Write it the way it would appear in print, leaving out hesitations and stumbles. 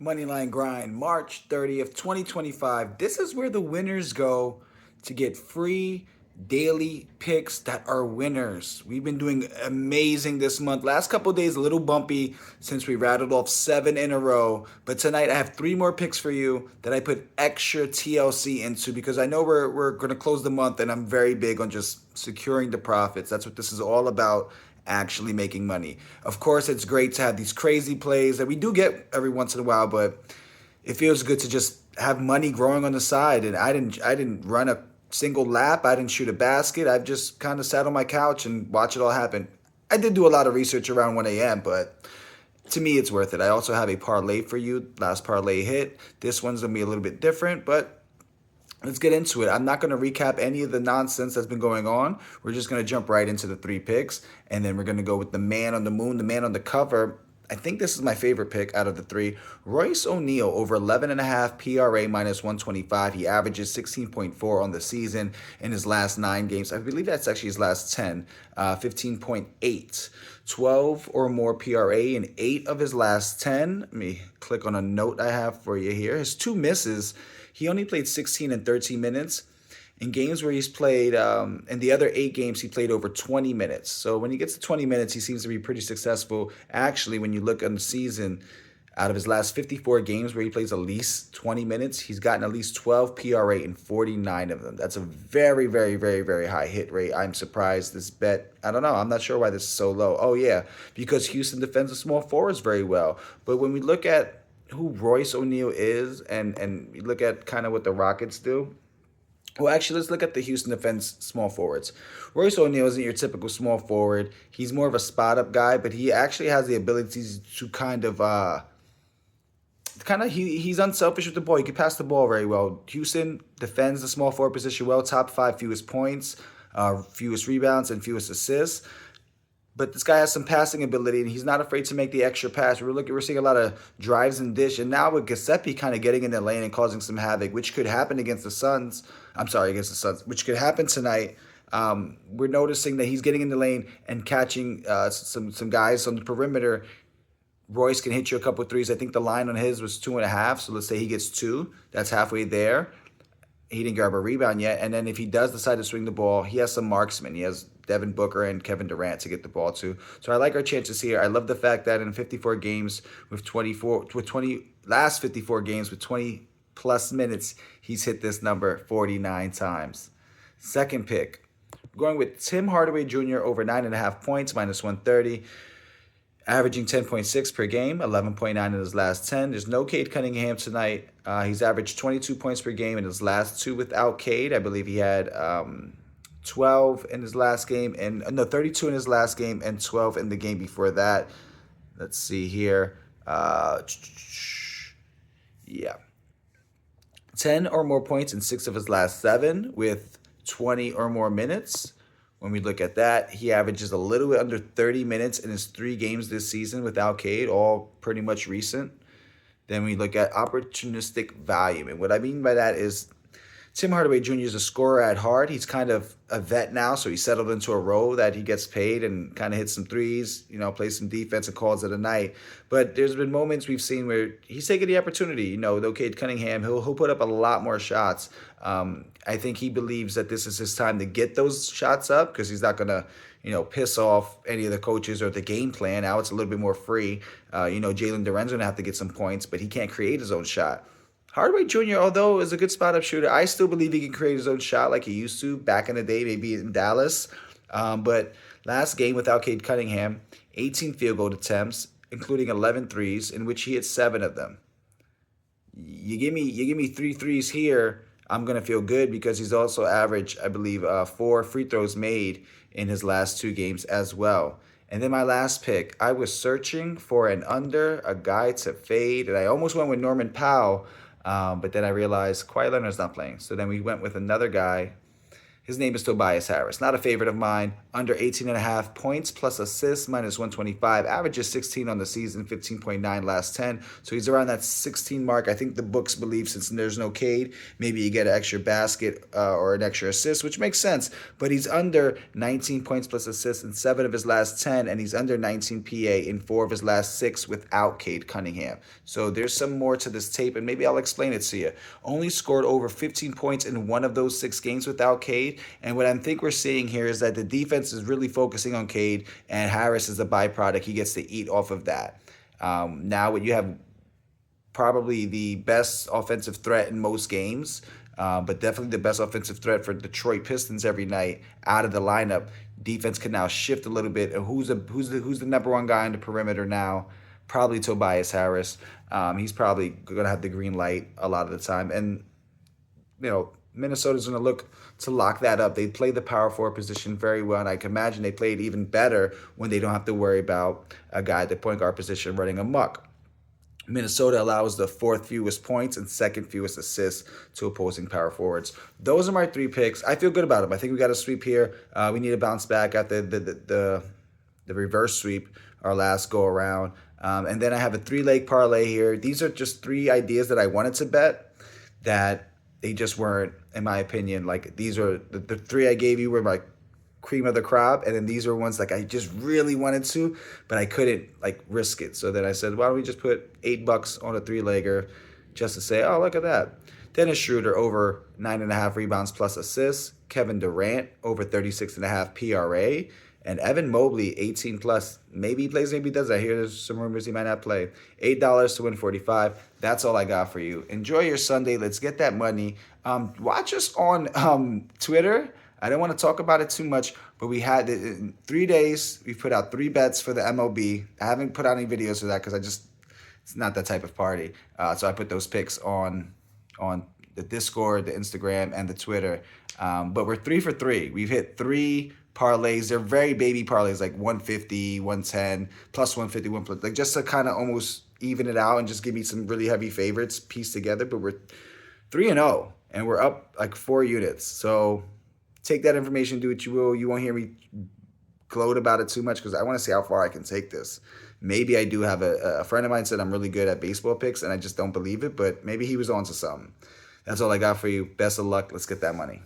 Moneyline Grind, March 30th, 2025. This is where the winners go to get free daily picks that are winners. We've been doing amazing this month. Last couple days, a little bumpy since we rattled off 7 in a row. But tonight, I have 3 more picks for you that I put extra TLC into because I know we're going to close the month and I'm very big on just securing the profits. That's what this is all about, actually making money. Of course, it's great to have these crazy plays that we do get every once in a while, but it feels good to just have money growing on the side. And I didn't run a single lap. I didn't shoot a basket. I've just kind of sat on my couch and watch it all happen. I did do a lot of research around 1 a.m., but to me, it's worth it. I also have a parlay for you. Last parlay hit. This one's going to be a little bit different, but let's get into it. I'm not going to recap any of the nonsense that's been going on. We're just going to jump right into the 3 picks, and then we're going to go with the man on the moon, the man on the cover. I think this is my favorite pick out of the 3. Royce O'Neal over 11.5 PRA minus 125. He averages 16.4 on the season in his last 9 games. I believe that's actually his last 10. 15.8. 12 or more PRA in 8 of his last 10. Let me click on a note I have for you here. His 2 misses. He only played 16 and 13 minutes. In games where he's played, in the other 8 games, he played over 20 minutes. So when he gets to 20 minutes, he seems to be pretty successful. Actually, when you look on the season, out of his last 54 games where he plays at least 20 minutes, he's gotten at least 12 PRA in 49 of them. That's a very, very, very, very high hit rate. I'm surprised this bet, I don't know, I'm not sure why this is so low. Oh, yeah, because Houston defends the small forwards very well. But when we look at who Royce O'Neal is and we look at kind of what the Rockets do, well, actually, let's look at the Houston defense small forwards. Royce O'Neal isn't your typical small forward. He's more of a spot up guy, but he actually has the abilities to he's unselfish with the ball. He can pass the ball very well. Houston defends the small forward position well. Top 5 fewest points, fewest rebounds, and fewest assists. But this guy has some passing ability, and he's not afraid to make the extra pass. We're seeing a lot of drives and dish, and now with Giuseppe kind of getting in the lane and causing some havoc, which could happen against the Suns. I'm sorry, against the Suns, which could happen tonight. We're noticing that he's getting in the lane and catching some guys on the perimeter. Royce can hit you a couple of threes. I think the line on his was 2.5, so let's say he gets 2. That's halfway there. He didn't grab a rebound yet. And then if he does decide to swing the ball, he has some marksmen. He has Devin Booker and Kevin Durant to get the ball to. So I like our chances here. I love the fact that in 54 games with 54 games with 20 plus minutes, he's hit this number 49 times. Second pick, going with Tim Hardaway Jr. over 9.5 points, minus 130. Averaging 10.6 per game, 11.9 in his last 10. There's no Cade Cunningham tonight. He's averaged 22 points per game in his last 2 without Cade. I believe he had 12 in his last game, and no, 32 in his last game and 12 in the game before that. Let's see here. Yeah. 10 or more points in 6 of his last 7 with 20 or more minutes. When we look at that, he averages a little bit under 30 minutes in his 3 games this season without Cade, all pretty much recent. Then we look at opportunistic volume. And what I mean by that is Tim Hardaway Jr. is a scorer at heart. He's kind of a vet now, so he settled into a role that he gets paid and kind of hits some threes, plays some defense and calls it a night. But there's been moments we've seen where he's taking the opportunity. No Cade Cunningham, he'll put up a lot more shots. I think he believes that this is his time to get those shots up because he's not going to, piss off any of the coaches or the game plan. Now it's a little bit more free. Jalen Duren's going to have to get some points, but he can't create his own shot. Hardaway Jr., although is a good spot-up shooter, I still believe he can create his own shot like he used to back in the day, maybe in Dallas. But last game without Cade Cunningham, 18 field goal attempts, including 11 threes, in which he hit 7 of them. You give me 3 threes here, I'm going to feel good because he's also averaged, I believe, 4 free throws made in his last 2 games as well. And then my last pick, I was searching for an under, a guy to fade, and I almost went with Norman Powell. But then I realized Kawhi Leonard's not playing. So then we went with another guy. His name is Tobias Harris. Not a favorite of mine. Under 18.5 points plus assists, minus 125. Averages 16 on the season, 15.9 last 10. So he's around that 16 mark. I think the books believe since there's no Cade, maybe you get an extra basket or an extra assist, which makes sense. But he's under 19 points plus assists in 7 of his last 10, and he's under 19 PA in 4 of his last 6 without Cade Cunningham. So there's some more to this tape, and maybe I'll explain it to you. Only scored over 15 points in 1 of those 6 games without Cade. And what I think we're seeing here is that the defense is really focusing on Cade, and Harris is a byproduct. He gets to eat off of that. Now, when you have probably the best offensive threat in most games, but definitely the best offensive threat for Detroit Pistons every night out of the lineup, defense can now shift a little bit. And who's the number one guy on the perimeter now? Probably Tobias Harris. He's probably going to have the green light a lot of the time. And, Minnesota's going to look to lock that up. They play the power forward position very well, and I can imagine they play it even better when they don't have to worry about a guy at the point guard position running amok. Minnesota allows the 4th fewest points and 2nd fewest assists to opposing power forwards. Those are my 3 picks. I feel good about them. I think we got a sweep here. We need to bounce back at the reverse sweep, our last go around. And then I have a 3-leg parlay here. These are just 3 ideas that I wanted to bet that they just weren't, in my opinion. Like, these are the 3 I gave you were my cream of the crop, and then these are ones like I just really wanted to, but I couldn't risk it. So then I said, why don't we just put $8 on a 3-legger just to say, oh, look at that. Dennis Schroeder over 9.5 rebounds plus assists. Kevin Durant over 36.5 PRA. And Evan Mobley, 18 plus. Maybe he plays, maybe he doesn't. I hear there's some rumors he might not play. $8 to win 45. That's all I got for you. Enjoy your Sunday. Let's get that money. Watch us on Twitter. I don't want to talk about it too much, but we had in 3 days, we put out 3 bets for the MLB. I haven't put out any videos for that because it's not that type of party. So I put those picks on the Discord, the Instagram, and the Twitter. But we're 3 for 3. We've hit 3 parlays. They're very baby parlays, like 150, 110, plus 150, like just to kind of almost even it out and just give me some really heavy favorites pieced together. But we're 3-0, and we're up like 4 units. So take that information, do what you will. You won't hear me gloat about it too much because I want to see how far I can take this. Maybe I do have a friend of mine said I'm really good at baseball picks, and I just don't believe it, but maybe he was onto something. That's all I got for you. Best of luck. Let's get that money.